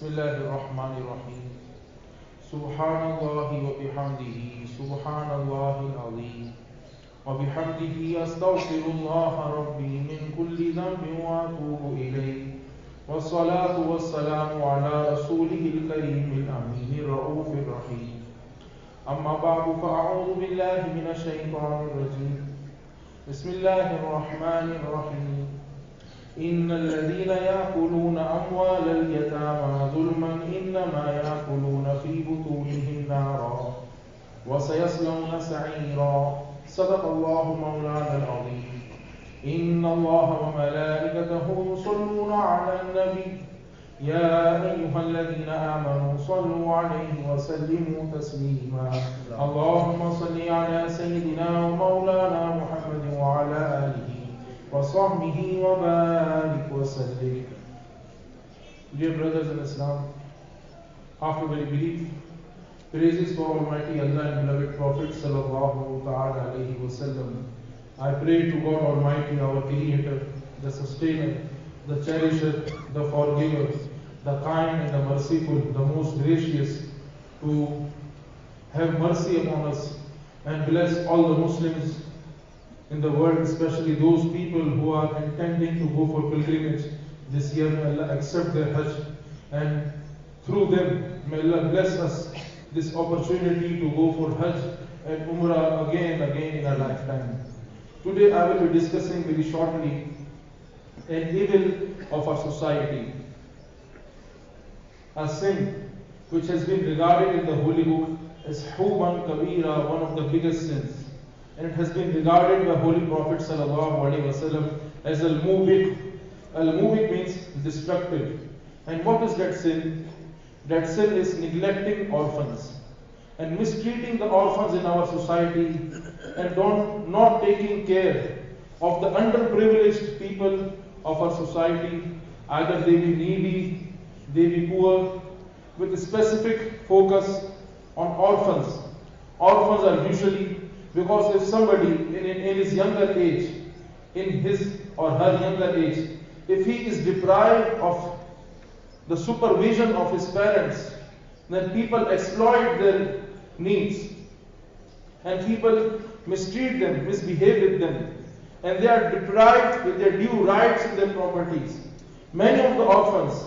Bismillahirrahmanirrahim. Subhanallah wa bihamdihi, Subhanallah al-Azim. Wa bihamdihi astaghfirullah rabbi min kulli dhanbin wa atubu ilayh. Wassalatu wassalamu ala rasulihil kareemil aminir raufir rahim. Amma ba'du fa'a'udhu billahi minash shaitanir rajim. Bismillahirrahmanirrahim. إن الذين يأكلون أموال اليتامى ظلما إنما يأكلون في بطونهم نارا وسيصلون سعيرا صدق الله مولانا العظيم إن الله وملائكته يصلون على النبي يا أيها الذين آمنوا صلوا عليه وسلموا تسليما اللهم صل على سيدنا ومولانا محمد وعلى آله وصحبه وبارك وسلم. Dear brothers in Islam, after we believe, praises for Almighty Allah and beloved Prophet sallallahu ta'ala alayhi wa sallam. I pray to God Almighty, our Creator, the Sustainer, the Cherisher, the Forgiver, the Kind and the Merciful, the Most Gracious, to have mercy upon us and bless all the Muslims in the world, especially those people who are intending to go for pilgrimage this year. May Allah accept their Hajj, and through them may Allah bless us this opportunity to go for Hajj and Umrah again and again in our lifetime. Today I will be discussing very shortly an evil of our society, a sin which has been regarded in the Holy Book as Huban Kabira, one of the biggest sins. And it has been regarded by Holy Prophet ﷺ as al-mubiq. Al-mubiq means destructive. And what is that sin? That sin is neglecting orphans and mistreating the orphans in our society, and not taking care of the underprivileged people of our society. Either they be needy, they be poor, with a specific focus on orphans. Orphans are usually, because if somebody in his younger age, in his or her younger age, if he is deprived of the supervision of his parents, then people exploit their needs, and people mistreat them, misbehave with them, and they are deprived with their due rights in their properties. Many of the orphans,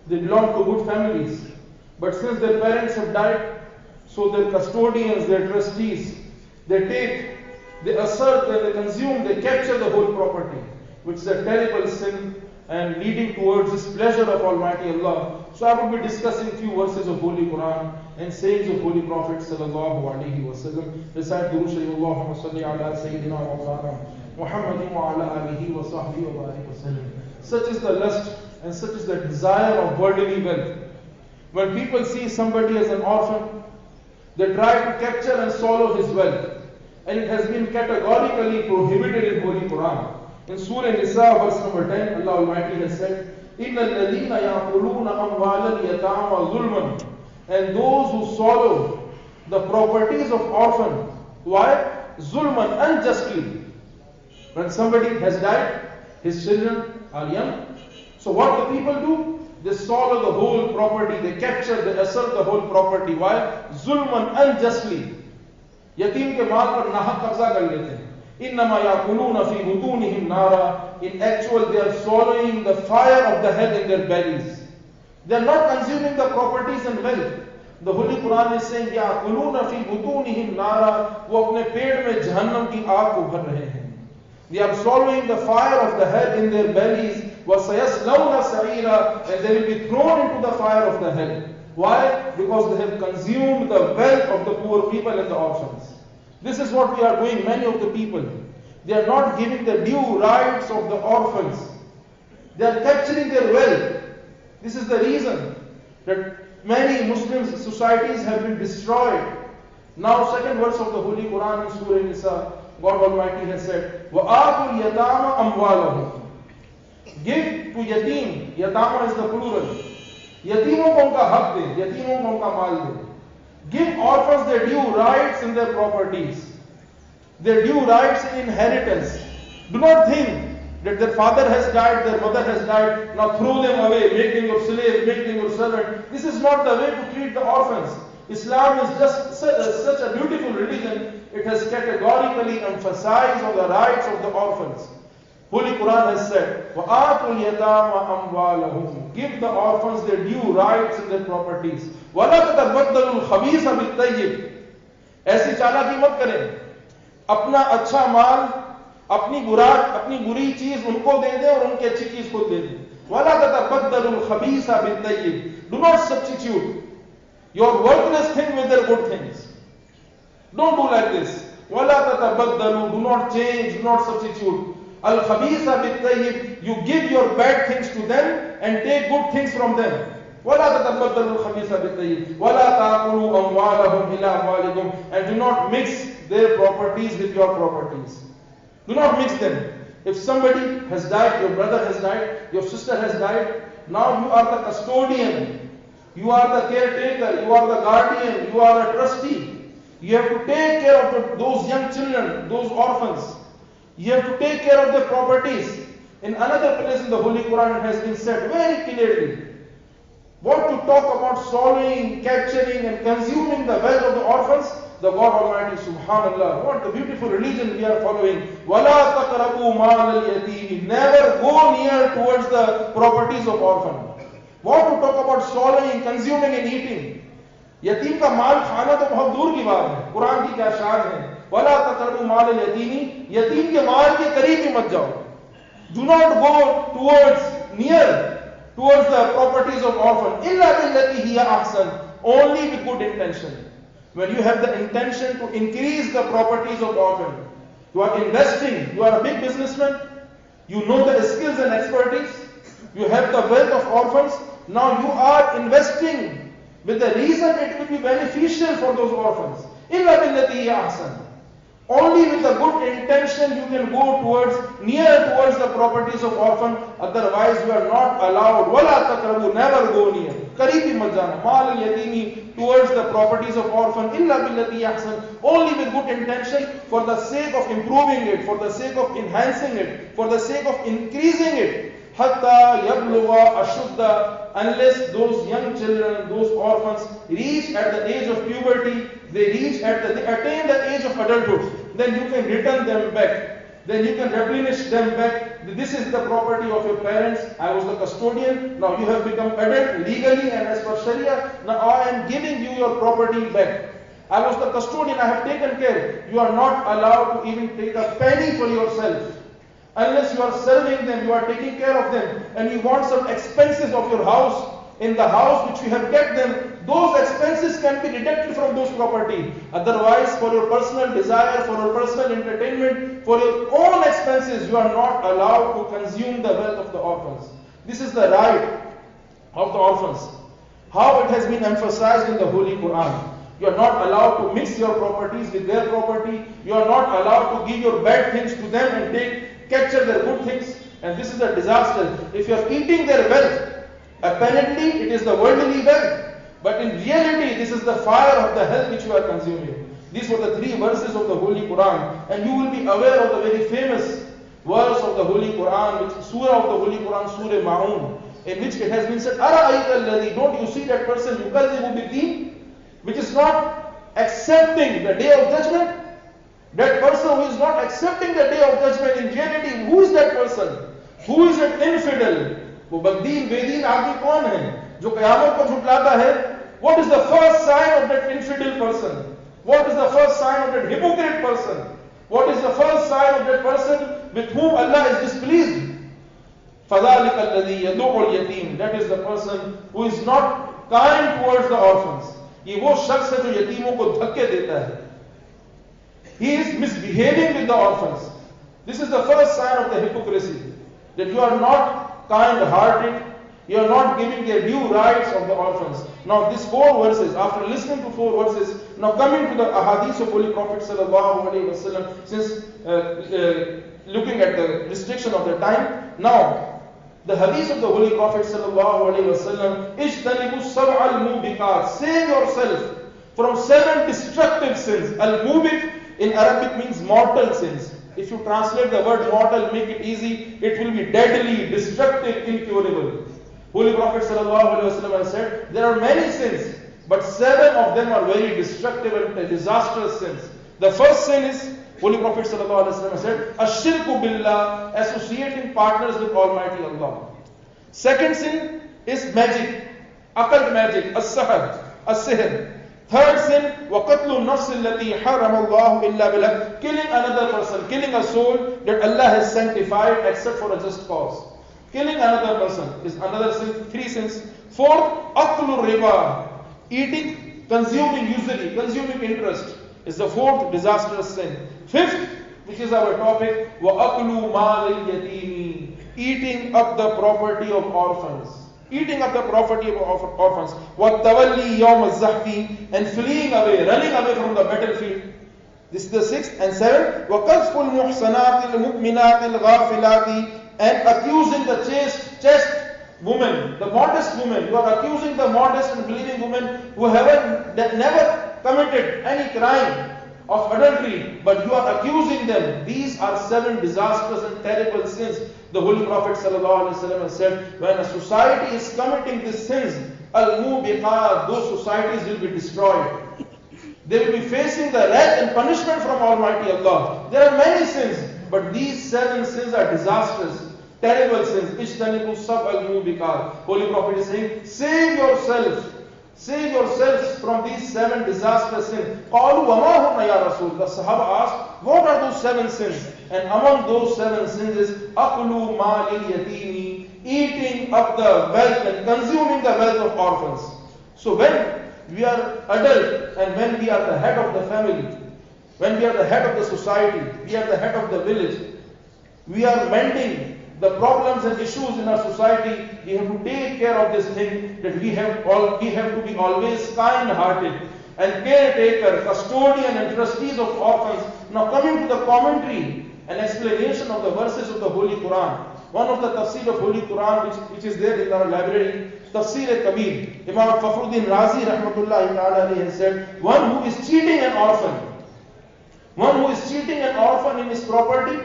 they belong to good families, but since their parents have died, so their custodians, their trustees, they assert, they consume, they capture the whole property, which is a terrible sin and leading towards displeasure of Almighty Allah. So I will be discussing few verses of Holy Quran and sayings of Holy Prophet sallallahu alaihi wasallam. Recite Durood Sharif, Allahumma salli ala Sayyidina wa Mawlana Muhammadin wa ala alihi wa sahbihi wa barik wa sallam. Such is the lust and such is the desire of worldly wealth. When people see somebody as an orphan, they try to capture and swallow his wealth. And it has been categorically prohibited in Holy Quran. In Surah Nisa, verse number 10, Allah Almighty has said, إِنَّ الَّذِينَ يَأْكُلُونَ أَمْوَالَ الْيَتَامَى ظُلْمًا. And those who swallow the properties of orphans. Why? Zulman, unjustly. When somebody has died, his children are young. So what the people do? They swallow the whole property, they capture, they assert the whole property. Why? Zulman, unjustly. यतीम के माल पर नाहक कब्जा कर लेते हैं. इन्नमा याकुलून फी बुतूनिहिम नारा. In actual, they are swallowing the fire of the hell in their bellies. They are not consuming the properties and wealth. The Holy Quran is saying याकुलून फी बुतूनिहिम नारा. वो अपने पेट में जहन्नम की आग को भर रहे हैं. They are swallowing the fire of the hell in their bellies. وَسَيَصْلَوْنَ سَعِيرًا. And they will be thrown into the fire of the hell. Why? Because they have consumed the wealth of the poor people and the orphans. This is what we are doing, many of the people. They are not giving the due rights of the orphans. They are capturing their wealth. This is the reason that many Muslim societies have been destroyed. Now, second verse of the Holy Quran in Surah Nisa, God Almighty has said, وَآتُوا الْيَتَامَ أَمْوَالَهُمْ. Give to yatim. Yatama is the plural. यतीमों को उनका हक दे, यतीमों को उनका माल दे. Give orphans their due rights in their properties, their due rights in inheritance. Do not think that their father has died, their mother has died, now throw them away, make them your slave, make them your servant. This is not the way to treat the orphans. Islam is just such a beautiful religion. It has categorically emphasized on the rights of the orphans. Holy Quran has said, وَآتُوا الْيَتَامَ أَمْوَالَهُمْ. Give the orphans their due rights and their properties. وَلَا تَتَبَدَّلُوا الْخَبِيثَ بِالطَّيِّبِ. ऐसी चालाकी मत करें. अपना अच्छा माल, अपनी बुरी चीज उनको दे दें और उनकी अच्छी चीज को दे दें. وَلَا تَتَبَدَّلُوا الْخَبِيثَ بِالطَّيِّبِ. Do not substitute your worthless thing with their good things. Don't do like this. وَلَا تَتَبَدَّلُوا. Do not change, do not substitute. Al-khabisa bit-tayyib. You give your bad things to them and take good things from them. وَلَا تَتَبَدَّلُوا الْخَبِيثَ بِالطَّيِّبِ وَلَا تَأْكُلُوا أَمْوَالَهُمْ إِلَى أَمْوَالِكُمْ. And do not mix their properties with your properties. Do not mix them. If somebody has died, your brother has died, your sister has died, now you are the custodian, you are the caretaker, you are the guardian, you are a trustee. You have to take care of those young children, those orphans. You have to take care of their properties. In another place in the Holy Quran it has been said very clearly, what to talk about swallowing, capturing and consuming the wealth of the orphans. The God Almighty, subhanallah, what the beautiful religion we are following. وَلَا تَقْرَبُوا مَالَ الْيَتِيمِ. Never go near towards the properties of orphan. What to talk about swallowing, consuming and eating. यतीम का माल खाना तो बहुत दूर की बात है. कुरान की क्या शान है. وَلَا تَقْرَبُوا مَالَ الْيَتِيمِ. यतीम के माल के करीब ही मत जाओ. Do not go towards the properties of orphan. إِلَّا بِالَّتِي هِيَ أَحْسَنُ. Only with good intention. When you have the intention to increase the properties of orphan, you are investing, you are a big businessman, you know the skills and expertise, you have the wealth of orphans, now you are investing with the reason it will be beneficial for those orphans. إِلَّا بِالَّتِي هِيَ أَحْسَنُ. Only with a good intention you can go towards the properties of orphan. Otherwise you are not allowed. وَلَا تَقْرَبُوا. Never go near. قَرِيبِ مَتْ جانا. مَالَ الْيَتِيمِ. Towards the properties of orphan. إِلَّا بِالَّتِي أَحْسَنُ. Only with good intention, for the sake of improving it, for the sake of enhancing it, for the sake of increasing it. حَتَّى يَبْلُغَ أَشُدَّ. Unless those young children, those orphans reach at the age of puberty, they attain the age of adulthood, then you can return them back. Then you can replenish them back. This is the property of your parents. I was the custodian. Now you have become adult legally and as per Sharia. Now I am giving you your property back. I was the custodian. I have taken care. You are not allowed to even take a penny for yourself. Unless you are serving them, you are taking care of them, and you want some expenses of your house, in the house which you have kept them, those expenses can be deducted from those property. Otherwise, for your personal desire, for your personal entertainment, for your own expenses, you are not allowed to consume the wealth of the orphans. This is the right of the orphans. How it has been emphasized in the Holy Quran. You are not allowed to mix your properties with their property. You are not allowed to give your bad things to them and capture their good things. And this is a disaster. If you are eating their wealth, apparently it is the worldly wealth, but in reality this is the fire of the hell which you are consuming. These were the 3 verses of the Holy Quran, and you will be aware of the very famous verse of the Holy Quran, which surah of the Holy Quran, Surah Ma'un, in which it has been said, أَرَأَيْتَ الَّذِي. Don't you see that person يُكَذِّبُ بِالدِّينِ, which is not accepting the day of judgment? That person who is not accepting the day of judgment, in reality, who is that person? Who is an infidel? वो बददीन बेदीन आदमी कौन है जो क़यामत को झुटलाता है? What is the first sign of that infidel person? What is the first sign of that hypocrite person? What is the first sign of that person with whom Allah is displeased? فَذَلِكَ الَّذِي يَدُعُ الْيَتِيمِ. That is the person who is not kind towards the orphans. ये वो शख्स है जो यतीमों को धक्के देता है. He is misbehaving with the orphans. This is the first sign of the hypocrisy, that you are not kind-hearted, you are not giving their due rights of the orphans. Now these 4 verses, after listening to 4 verses, now coming to the ahadith of Holy Prophet sallallahu alaihi wasallam, since looking at the restriction of the time, now the hadith of the Holy Prophet sallallahu alaihi wasallam, ijtanibu sab'al mubiqat, save yourself from 7 destructive sins. Al-mubiq in Arabic means mortal sins. If you translate the word mortal, make it easy, it will be deadly, destructive, incurable. Holy Prophet ﷺ has said, said, there are many sins, but 7 of them are very destructive and disastrous sins. The first sin is, Holy Prophet ﷺ said, Ashirku billah, associating partners with Almighty Allah. Second sin is magic, occult magic, as-sahar, as-sihr. Third sin, وَقَتْلُ النَّفْسِ الَّتِي حَرَّمَ اللَّهُ إِلَّا بِالْحَقِّ, killing another person, killing a soul that Allah has sanctified except for a just cause. Killing another person is another sin. 3 sins. Fourth, أَكْلُ الرِّبَى, eating, consuming usually, consuming interest is the 4th disastrous sin. 5th, which is our topic, وَأَكْلُ مَالِ الْيَتِيمِ, eating up the property of orphans. Eating up the property of orphans. وَالتَّوَلِّي يَوْمَ الزَّحْفِ, and fleeing away, running away from the battlefield. This is the 6th. And 7th, وَقَذْفُ الْمُحْصَنَاتِ الْمُؤْمِنَاتِ الْغَافِلَاتِ, and accusing the chaste woman, the modest woman. You are accusing the modest and believing women who never committed any crime of adultery, but you are accusing them. These are 7 disastrous and terrible sins. The Holy Prophet ﷺ said, when a society is committing these sins, al-mubiqat, those societies will be destroyed. They will be facing the wrath and punishment from Almighty Allah. There are many sins, but these 7 sins are disastrous, terrible sins. Ijtanibu sab al-mubiqat. Holy Prophet is saying, save yourselves from these 7 disastrous sins. Qalu wa ma hunna ya Rasul. The Sahaba asked, what are those 7 sins? And among those 7 sins is aklu malil yatimi, eating up the wealth and consuming the wealth of orphans. So when we are adult and when we are the head of the family, when we are the head of the society, we are the head of the village, we are mending the problems and issues in our society, we have to take care of this thing, that we have to be always kind-hearted and caretaker, custodian and trustees of orphans. Now coming to the commentary and explanation of the verses of the Holy Quran. One of the tafsir of Holy Quran which is there in our library, Tafsir Kabir, Imam Fakhruddin Razi rahmatullahi ta'ala has said, one who is cheating an orphan in his property,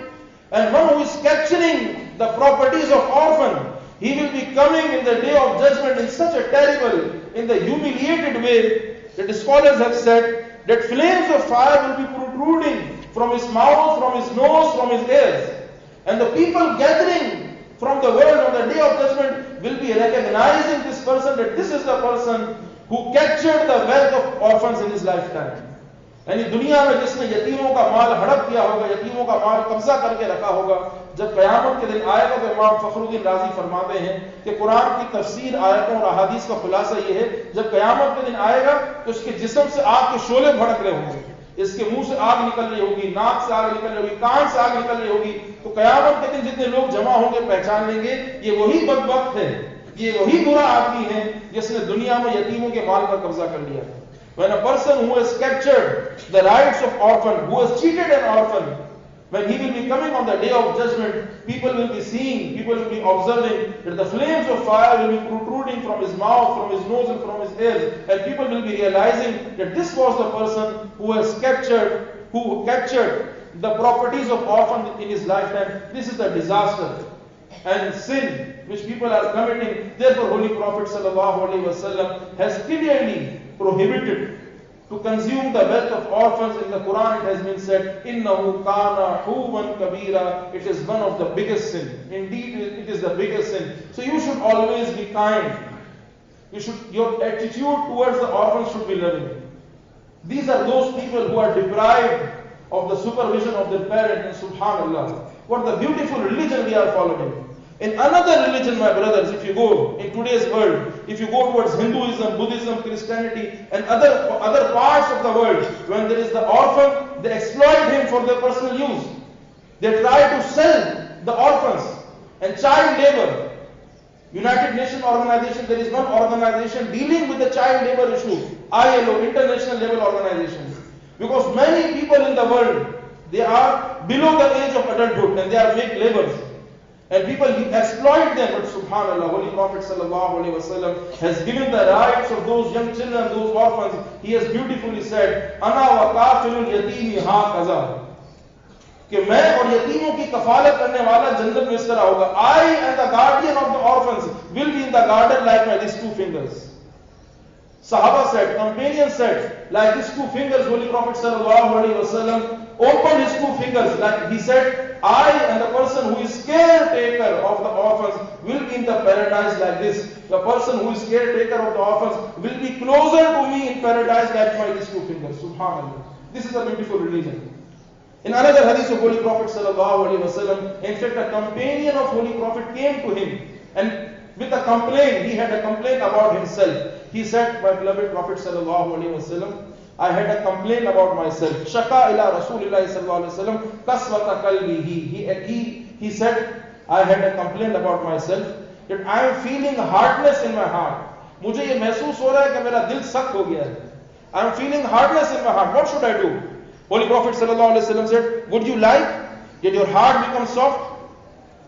and one who is capturing the properties of orphan, he will be coming in the day of judgment in such a terrible, in the humiliated way, that the scholars have said that flames of fire will be protruding from his mouth, from his nose, from his ears. And the people gathering from the world on the day of judgment will be recognizing this person, that this is the person who captured the wealth of orphans in his lifetime. यानी दुनिया में जिसने यतीमों का माल हड़प किया होगा, यतीमों का माल कब्जा करके रखा होगा, जब क़यामत के दिन आएगा तो इमाम फखरुद्दीन राजी फरमाते हैं कि कुरान की तफसीर, आयतों और अहादीस का खुलासा ये है, जब क़यामत के दिन आएगा तो उसके जिस्म से आग के शोले भड़क रहे होंगे, इसके मुंह से आग निकल रही होगी, नाक से आग निकल रही होगी, कान से आग निकल रही होगी, तो क़यामत के दिन जितने लोग जमा होंगे पहचान लेंगे ये वही बदबख्त है, ये वही बुरा आदमी है जिसने दुनिया में यतीमों के माल पर कब्जा कर लिया है. When a person who has captured the rights of orphan, who has cheated an orphan, when he will be coming on the day of judgment, people will be seeing, people will be observing that the flames of fire will be protruding from his mouth, from his nose and from his ears, and people will be realizing that this was the person who captured the properties of orphan in his lifetime. This is a disaster and sin which people are committing. Therefore, Holy Prophet ﷺ has clearly prohibited to consume the wealth of orphans. In the Quran it has been said, إِنَّهُ كَانَ حُوبًا كَبِيرًا. It is one of the biggest sin. Indeed, it is the biggest sin. So you should always be kind. Your attitude towards the orphans should be loving. These are those people who are deprived of the supervision of their parent, and subhanallah, what the beautiful religion we are following. In another religion, my brothers, if you go in today's world, if you go towards Hinduism, Buddhism, Christianity, and other parts of the world, when there is the orphan, they exploit him for their personal use. They try to sell the orphans and child labor. United Nations organization, there is one organization dealing with the child labor issue, ILO, International Labour Organization. Because many people in the world, they are below the age of adulthood and they are make laborers. And people exploit them, but subhanallah, Holy Prophet ﷺ has given the rights of those young children, those orphans. He has beautifully said, Ana wa kafilul yatimi ha kaza. कि मैं और यतीमों की कफालत करने वाला जन्नत में इस तरह होगा. I and the guardian of the orphans will be in the garden like my these 2 fingers. Sahaba said, companions said, like his two fingers, Holy Prophet sallallahu alaihi wasallam opened his two fingers, like he said, I and the person who is caretaker of the orphans will be in the paradise like this. The person who is caretaker of the orphans will be closer to me in paradise like my these two fingers. Subhanallah. This is a beautiful religion. In another hadith of Holy Prophet sallallahu alaihi wasallam, in fact, a companion of Holy Prophet came to him and with a complaint, he had a complaint about himself. He said, my beloved Prophet sallallahu alaihi wasallam, I had a complaint about myself. Shaka ila Rasulillah sallallahu alaihi wasallam kaswata qalbihi. He said, I had a complaint about myself that I am feeling hardness in my heart. मुझे ये महसूस हो रहा है कि मेरा दिल सख्त हो गया है. I am feeling hardness in my heart. What should I do? Holy Prophet sallallahu alaihi wasallam said, would you like that your heart become soft?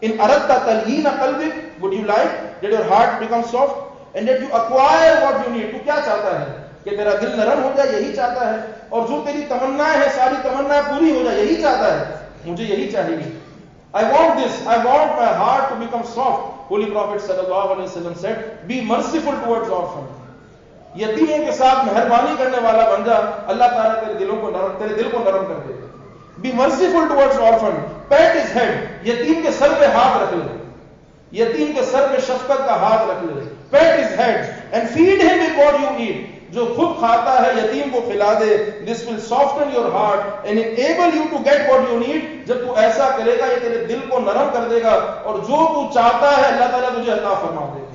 In aradta talyina qalbik, would you like that your heart becomes soft and that you acquire what you need? तू क्या चाहता है? कि तेरा दिल नरम हो जाए, यही चाहता है, और जो तेरी तमन्नाएं हैं सारी तमन्नाएं पूरी हो जाए, यही चाहता है. मुझे यही चाहिए. I want this. I want my heart to become soft. Holy Prophet sallallahu alaihi wasallam said, be merciful towards orphans. यतीमों के साथ मेहरबानी करने वाला बन जा, अल्लाह ताला तेरे दिल को नरम कर देगा. Be merciful towards orphan. Pat his head. यतीम के सर पे हाथ रख ले. यतीम के सर पे शफकत का हाथ रख ले. Pat his head and feed him with what you eat. जो खुद खाता है यतीम को खिला दे. This will soften your heart and enable you to get what you need. जब तू ऐसा करेगा ये तेरे दिल को नरम कर देगा और जो तू चाहता है अल्लाह ताला तुझे अता फरमा देगा.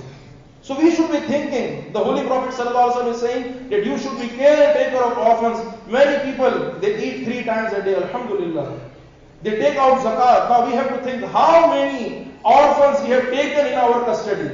So we should be thinking, the Holy Prophet ﷺ is saying that you should be caretaker of orphans. Many people, they eat 3 times a day, alhamdulillah. They take out zakat. Now we have to think how many orphans we have taken in our custody.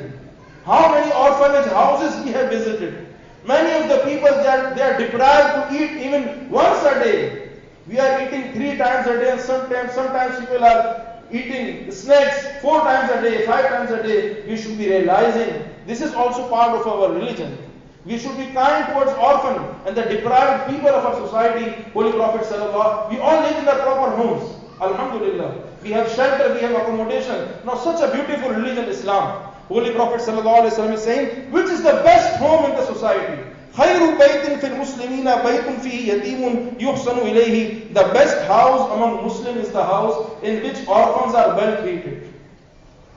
How many orphanage houses we have visited. Many of the people, they are deprived to eat even once a day. We are eating 3 times a day and sometimes people are eating snacks 4 times a day, 5 times a day. We should be realizing this is also part of our religion. We should be kind towards orphans and the deprived people of our society. Holy Prophet sallallahu, we all live in the proper homes. Alhamdulillah. We have shelter, we have accommodation. Now such a beautiful religion, Islam. Holy Prophet sallallahu alaihi wasallam is saying, which is the best home in the society? خير بيت في المسلمين بيت فيه يتيم يحسن إليه. The best house among Muslims is the house in which orphans are well treated.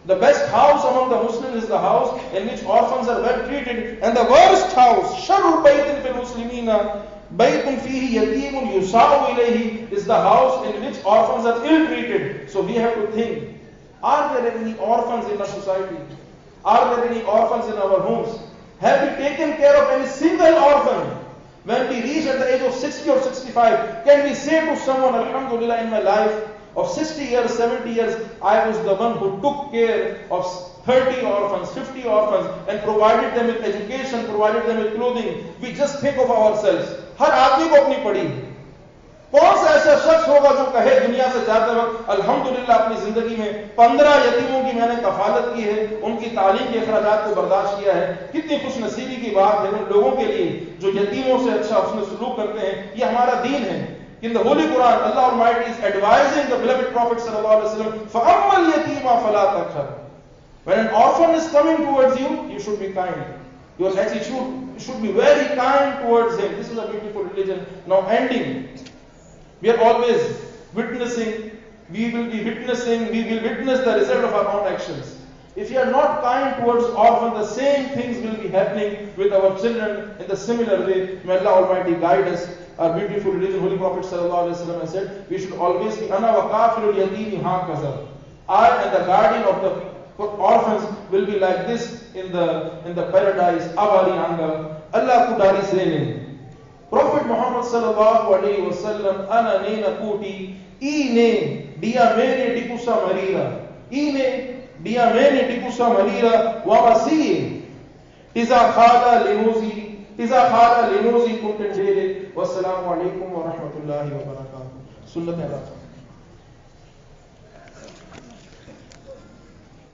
The best house among the Muslims is the house in which orphans are well treated. And the worst house, شر بيت في المسلمين بيت فيه يتيم يساء إليه, is the house in which orphans are ill treated. So we have to think, are there any orphans in our society? Are there any orphans in our homes? Have we taken care of any single orphan? When we reach at the age of 60 or 65, can we say to someone, alhamdulillah, in my life of 60 years, 70 years, I was the one who took care of 30 orphans, 50 orphans and provided them with education, provided them with clothing. We just think of ourselves. हर आदमी को अपनी पड़ी. कौन सा ऐसा शख्स होगा जो कहे दुनिया से जाते वक्त अल्हम्दुलिल्लाह अपनी जिंदगी में 15 यतीमों की मैंने कफालत की है, उनकी तालीम के अखराजात को बर्दाश्त किया है. कितनी खुश नसीबी की बात है उन लोगों के लिए जो यतीमों से अच्छा उसमें सलूक करते हैं. ये हमारा दीन है. In the Holy Quran, Allah Almighty is advising the beloved Prophet sallallahu alaihi wasallam, فَأَمَّا الْيَتِيمَ فَلَا تَقْهَرْ. When an orphan is coming towards you, you should be kind. Your attitude should be very kind towards him. This is a beautiful religion. Now ending. We are always witnessing, we will witness the result of our own actions. If you are not kind towards orphans, the same things will be happening with our children in the similar way. May Allah Almighty guide us. Our beautiful religion, Holy Prophet sallallahu alaihi wasallam has said, we should always be ana wa kafirul yatimi hakaza. I and the guardian of the orphans will be like this in the paradise. Avari anga Allah kudari sene. Prophet Muhammad sallallahu alaihi wasallam ana nena kuti ine dia mene tikusa marira ine dia mene tikusa marira wa wasi iza khala linuzi kuntendere. Wassalamu alaikum wa rahmatullahi wa barakatuh. Sunnat